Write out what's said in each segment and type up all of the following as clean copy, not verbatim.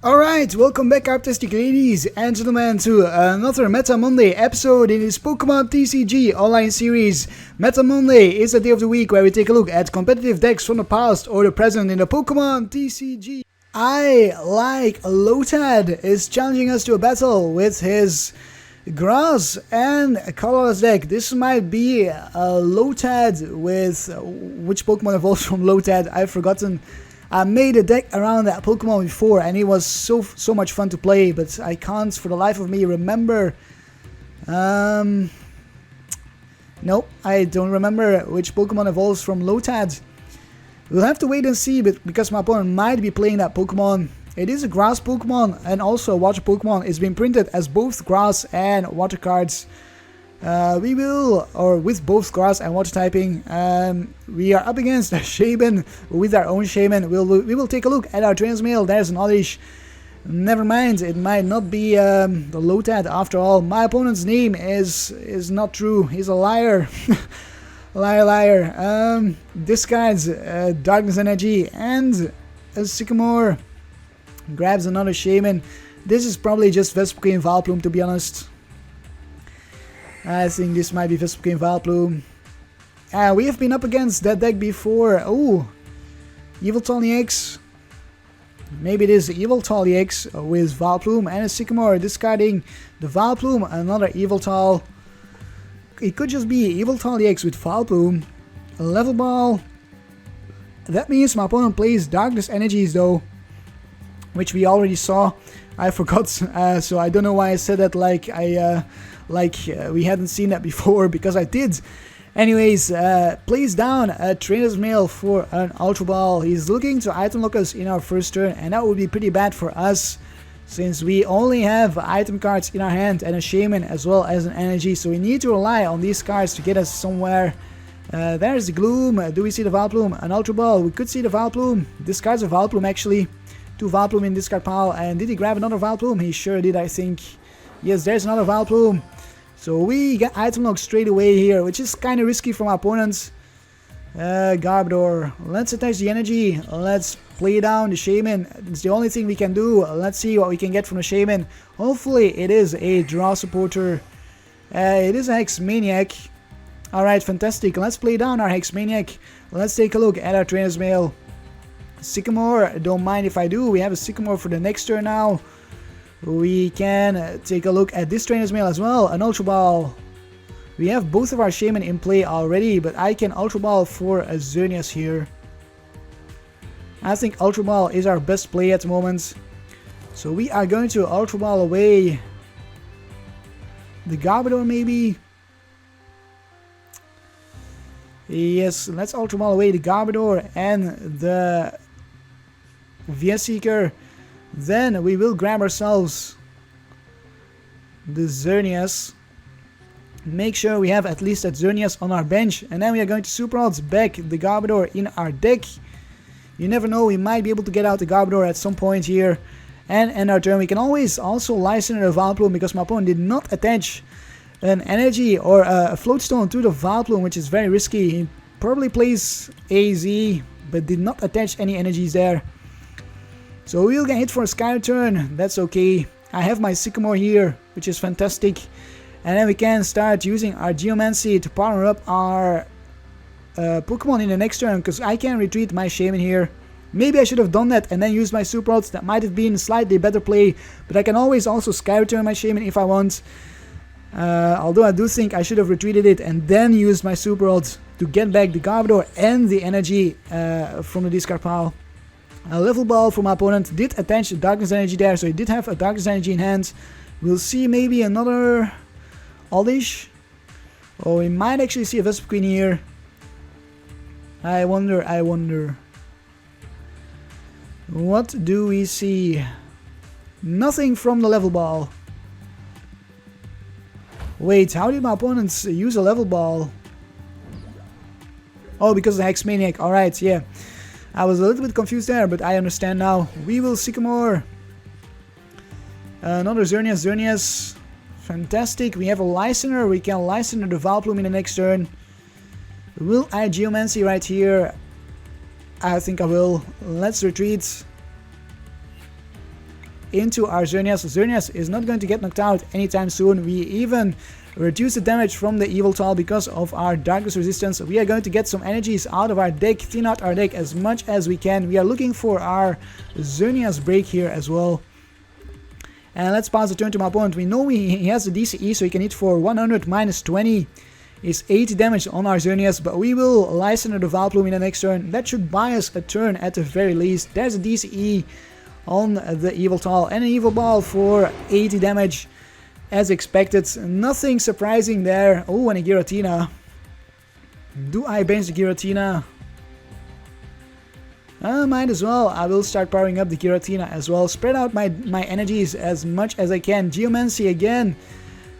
Alright, welcome back artistic ladies and gentlemen to another Meta Monday episode in this Pokémon TCG Online series. Meta Monday is the day of the week where we take a look at competitive decks from the past or the present in the Pokémon TCG. I like Lotad is challenging us to a battle with his grass and colorless deck. This might be a Lotad with which Pokemon evolves from Lotad, I've forgotten. I made a deck around that Pokemon before and it was so much fun to play, but I can't for the life of me remember. Nope, I don't remember which Pokemon evolves from Lotad. We'll have to wait and see, but because my opponent might be playing that Pokemon. It is a grass Pokemon and also a water Pokemon. It's been printed as both grass and water cards. With both grass and water typing, we are up against a Shaymin with our own Shaymin. We will take a look at our Trainers Mail. There's an Oddish. Never mind, it might not be the Lotad after all. My opponent's name is not true. He's a liar. liar. Discards Darkness Energy and a Sycamore. Grabs another Shaymin. This is probably just Vespiquen and Vileplume, to be honest. I think this might be Vespiquen and Vileplume. We have been up against that deck before. Oh, Yveltal-EX. Maybe it is Yveltal-EX with Vileplume and a Sycamore, discarding the Vileplume, another Yveltal. It could just be Yveltal-EX with Vileplume. A level ball. That means my opponent plays Darkness Energies though, which we already saw. I forgot, so I don't know why I said that like we hadn't seen that before, because I did. Anyways, plays down a Trainer's Mail for an Ultra Ball. He's looking to item lock us in our first turn, and that would be pretty bad for us, since we only have item cards in our hand and a Shaymin as well as an energy, so we need to rely on these cards to get us somewhere. There's the Gloom. Do we see the Vileplume? An Ultra Ball. We could see the Vileplume. Discards a Vileplume actually. 2 Vileplume in discard pile, and did he grab another Vileplume? He sure did, I think. Yes, there's another Vileplume. So we get item lock straight away here, which is kind of risky from our opponents. Garbodor. Let's attach the energy. Let's play down the Shaymin. It's the only thing we can do. Let's see what we can get from the Shaymin. Hopefully it is a draw supporter. It is a Hex-Maniac. Alright, fantastic. Let's play down our Hex-Maniac. Let's take a look at our Trainer's Mail. Sycamore, don't mind if I do. We have a Sycamore for the next turn now. We can take a look at this Trainer's Mail as well. An Ultra Ball. We have both of our Shaymin in play already, but I can Ultra Ball for a Xerneas here. I think Ultra Ball is our best play at the moment. So we are going to Ultra Ball away the Garbodor maybe. Yes, let's Ultra Ball away the Garbodor and the Seeker. Then we will grab ourselves the Xerneas. Make sure we have at least that Xerneas on our bench. And then we are going to Super Odds back the Garbodor in our deck. You never know, we might be able to get out the Garbodor at some point here. And end our turn. We can always also license the Vileplume, because my opponent did not attach an energy or a float stone to the Vileplume, which is very risky. He probably plays AZ, but did not attach any energies there. So we'll get hit for a Sky Return. That's okay. I have my Sycamore here, which is fantastic. And then we can start using our Geomancy to power up our Pokemon in the next turn, because I can retreat my Shaymin here. Maybe I should have done that and then used my Super Odds. That might have been a slightly better play, but I can always also Sky Return my Shaymin if I want. Although I do think I should have retreated it and then used my Super Odds to get back the Garbodor and the energy from the discard pile. A level ball for my opponent did attach Darkness Energy there, so he did have a Darkness Energy in hand. We'll see maybe another Oddish. Oh, we might actually see a Vespiquen here. I wonder. What do we see? Nothing from the level ball. Wait, how did my opponents use a level ball? Oh, because of the Hex-Maniac. Alright, yeah. I was a little bit confused there, but I understand now. We will Sycamore. Another Xerneas. Fantastic. We have a Listener. We can Listener the Vileplume in the next turn. Will I Geomancy right here? I think I will. Let's retreat. into our Xerneas. Xerneas is not going to get knocked out anytime soon. We even reduce the damage from the Yveltal because of our darkness resistance. We are going to get some energies out of our deck, thin out our deck as much as we can. We are looking for our Xerneas break here as well. And let's pass the turn to my opponent. We know he has a DCE, so he can hit for 100 minus 20 is 80 damage on our Xerneas, but we will Lysander the Vileplume in the next turn. That should buy us a turn at the very least. There's a DCE on the Yveltal and an Evil Ball for 80 damage as expected. Nothing surprising there. Oh, and a Giratina. Do I bench the Giratina? Might as well. I will start powering up the Giratina as well. Spread out my energies as much as I can. Geomancy again.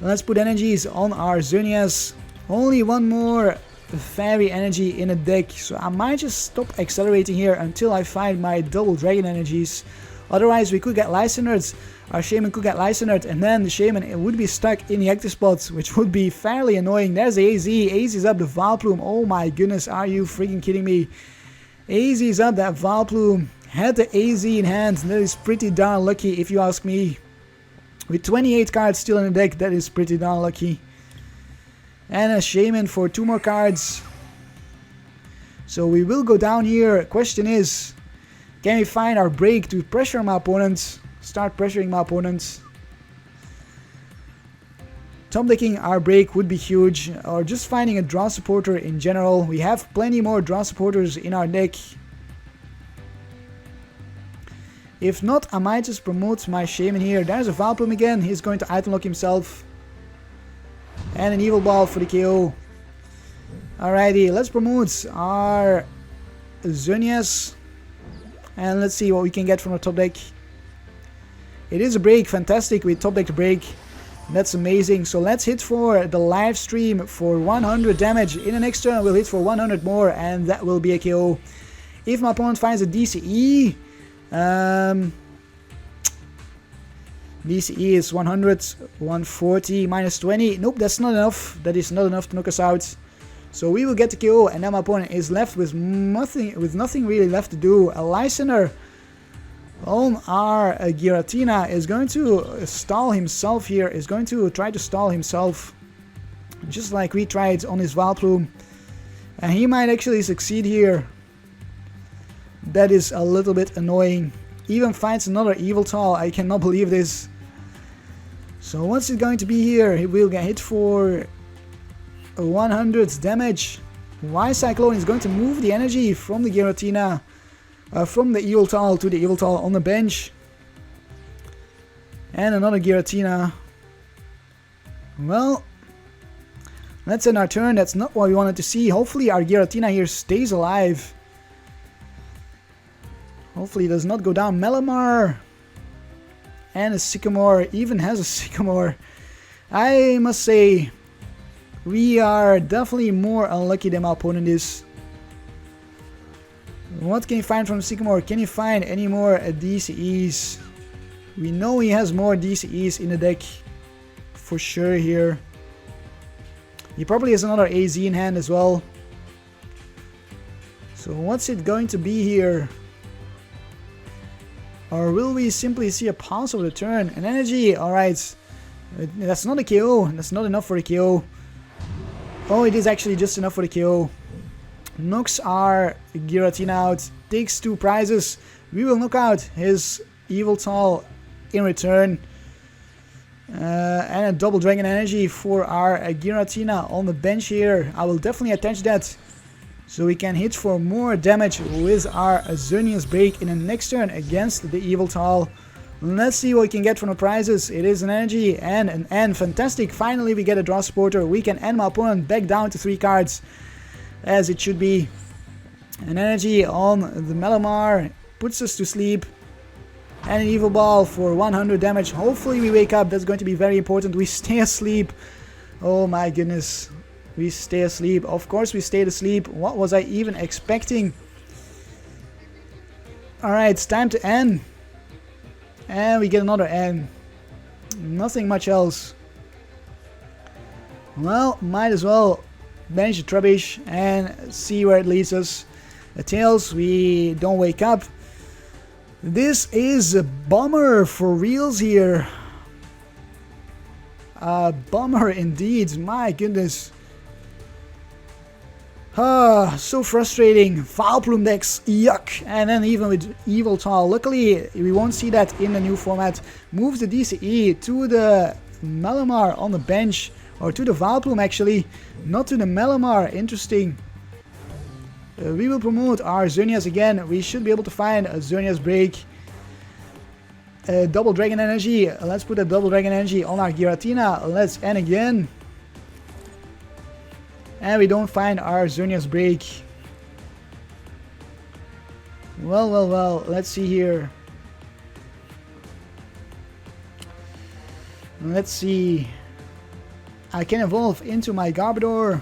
Let's put energies on our Xerneas. Only one more fairy energy in a deck, so I might just stop accelerating here until I find my double dragon energies. Otherwise we could get Lysandered, our Shaymin could get Lysandered, and then the Shaymin would be stuck in the active spots, which would be fairly annoying. There's the AZ, AZ is up the Vileplume. Oh my goodness, are you freaking kidding me? AZ is up, that Vileplume had the AZ in hand. That is pretty darn lucky if you ask me. With 28 cards still in the deck, that is pretty darn lucky. And a Shaymin for 2 more cards. So we will go down here. Question is, can we find our break to pressure my opponents? Start pressuring my opponents. Top decking our break would be huge, or just finding a draw supporter in general. We have plenty more draw supporters in our deck. If not, I might just promote my Shaymin here. There's a Vileplume again. He's going to item lock himself. And an Evil Ball for the KO. Alrighty, let's promote our Xerneas. And let's see what we can get from the top deck. It is a break, fantastic with top deck break. That's amazing. So let's hit for the live stream for 100 damage. In the next turn we'll hit for 100 more and that will be a KO. If my opponent finds a DCE, DCE is 100, 140, minus 20. Nope, that's not enough. That is not enough to knock us out. So we will get the KO, and now my opponent is left with nothing really left to do. A Lysander on our Giratina is going to stall himself here. Is going to try to stall himself, just like we tried on his Vileplume. And he might actually succeed here. That is a little bit annoying. Even finds another Yveltal. I cannot believe this. So what's it going to be here? He will get hit for 100 damage. Wise Cyclone is going to move the energy from the Giratina, from the Yveltal to the Yveltal on the bench. And another Giratina. Well, let's end our turn. That's not what we wanted to see. Hopefully our Giratina here stays alive. Hopefully it does not go down. Melamar and a Sycamore, even has a Sycamore. I must say, we are definitely more unlucky than my opponent is. What can you find from Sycamore? Can you find any more DCEs? We know he has more DCEs in the deck for sure here. He probably has another AZ in hand as well. So what's it going to be here? Or will we simply see a pause of the turn? An energy, alright. That's not a KO, that's not enough for a KO. Oh, it is actually just enough for the KO. Knocks our Giratina out, takes 2 prizes. We will knock out his Yveltal in return. And a double dragon energy for our Giratina on the bench here. I will definitely attach that, so we can hit for more damage with our Xerneas break in the next turn against the Yveltal. Let's see what we can get from the prizes. It is an energy and an N. Fantastic. Finally we get a draw supporter. We can end my opponent back down to 3 cards, as it should be. An energy on the Melamar puts us to sleep. And an Evil Ball for 100 damage. Hopefully we wake up. That's going to be very important. We stay asleep. Oh my goodness. We stay asleep. Of course we stayed asleep. What was I even expecting? Alright, it's time to end. And we get another N. Nothing much else. Well, might as well bench the Trubbish and see where it leads us. The Tails, we don't wake up. This is a bummer for reals here. A bummer indeed, my goodness. So frustrating. Vileplume decks, yuck. And then even with Yveltal, luckily we won't see that in the new format. Moves the DCE to the Malamar on the bench, or to the Vileplume actually, not to the Malamar. Interesting. We will promote our Xerneas again. We should be able to find a Xerneas break. Double Dragon Energy. Let's put a Double Dragon Energy on our Giratina. Let's end again. And we don't find our Xerneas break. Well, let's see here. Let's see. I can evolve into my Garbodor.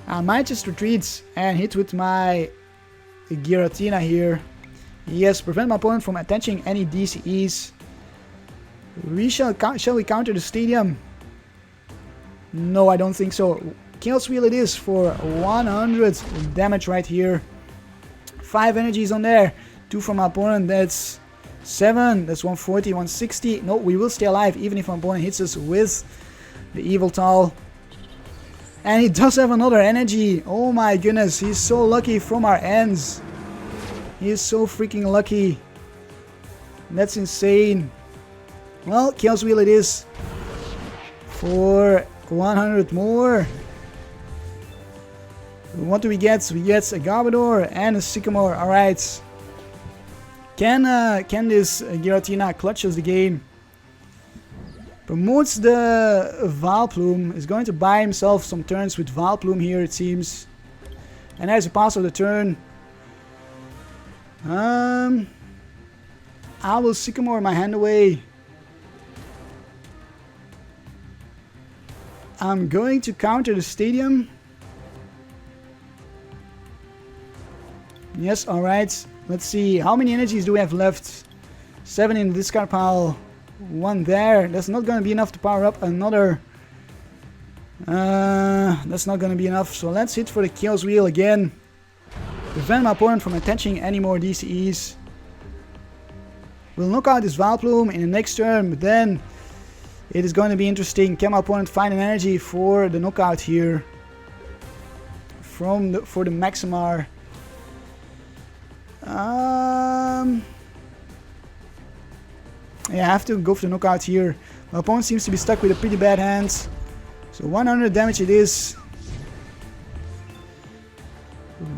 I might just retreat and hit with my Giratina here. Yes, prevent my opponent from attaching any DCEs. Shall we counter the stadium? No, I don't think so. Chaos Wheel it is for 100 damage right here. 5 energies on there. 2 from my opponent, that's 7. That's 140, 160. No, we will stay alive even if my opponent hits us with the Yveltal. And he does have another energy. Oh my goodness, he's so lucky from our ends. He is so freaking lucky. That's insane. Well, Chaos Wheel it is for 100 more. What do we get? We get a Garbodor and a Sycamore. Alright. Can this Giratina clutches the game? Promotes the Vileplume. Is going to buy himself some turns with Vileplume here, it seems. And there's a pass of the turn. I will Sycamore my hand away. I'm going to counter the stadium. Yes, alright. Let's see. How many energies do we have left? 7 in the discard pile. 1 there. That's not going to be enough to power up another. That's not going to be enough. So let's hit for the Chaos Wheel again. Prevent my opponent from attaching any more DCEs. We'll knock out this Vileplume in the next turn, but then it is going to be interesting. Can my opponent find an energy for the knockout here? For the Maximar. Yeah, I have to go for the knockout here. My opponent seems to be stuck with a pretty bad hand. So 100 damage it is.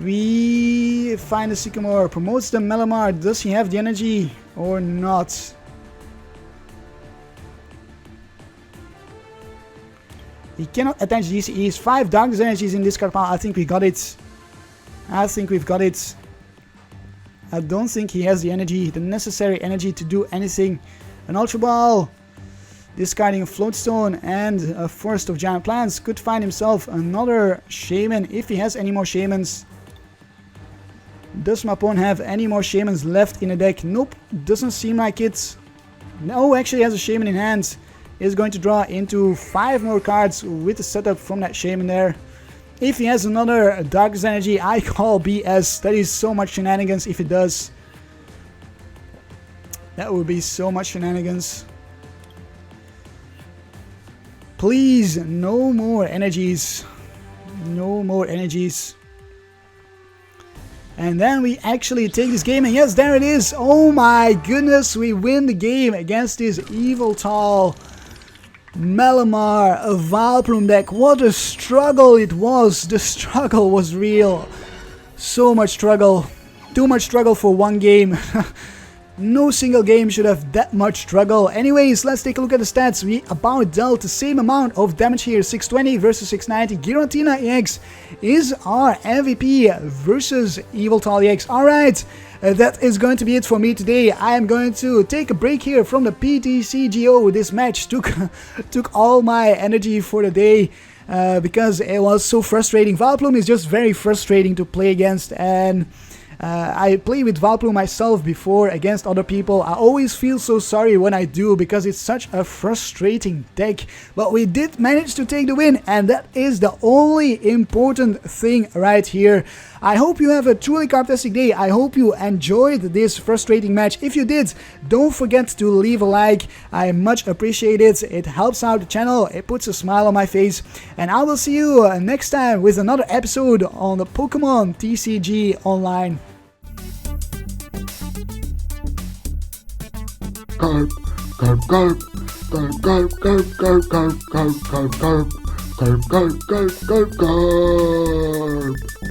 We find the Sycamore. Promotes the Malamar. Does he have the energy or not? He cannot attach DCEs. 5 Darkness Energies in this card pile. I think we got it. I think we've got it. I don't think he has the energy, the necessary energy to do anything. An Ultra Ball, discarding a Floatstone and a Forest of Giant Plants. Could find himself another Shaymin if he has any more Shaymins. Does my opponent have any more Shaymins left in the deck? Nope, doesn't seem like it. No, actually has a Shaymin in hand. Is going to draw into 5 more cards with the setup from that Shaymin there. If he has another Darkness Energy, I call BS. That is so much shenanigans if it does. That would be so much shenanigans. Please, no more energies. No more energies. And then we actually take this game, and yes, there it is. Oh my goodness, we win the game against this Yveltal Malamar, a Vileplume deck. What a struggle it was. The struggle was real. So much struggle. Too much struggle for one game. No single game should have that much struggle. Anyways, let's take a look at the stats. We about dealt the same amount of damage here. 620 versus 690. Giratina-EX is our MVP versus Yveltal-EX. Alright. That is going to be it for me today. I am going to take a break here from the PTCGO. This match took all my energy for the day because it was so frustrating. Vileplume is just very frustrating to play against, and I play with Vileplume myself before against other people. I always feel so sorry when I do because it's such a frustrating deck. But we did manage to take the win, and that is the only important thing right here. I hope you have a truly carptastic day. I hope you enjoyed this frustrating match. If you did, don't forget to leave a like. I much appreciate it. It helps out the channel. It puts a smile on my face. And I will see you next time with another episode on the Pokémon TCG Online. Karp, Karp, Karp, Karp, Karp, Karp, Karp, Karp, Karp, Karp, Karp, Karp, Karp, Karp, Karp, Karp.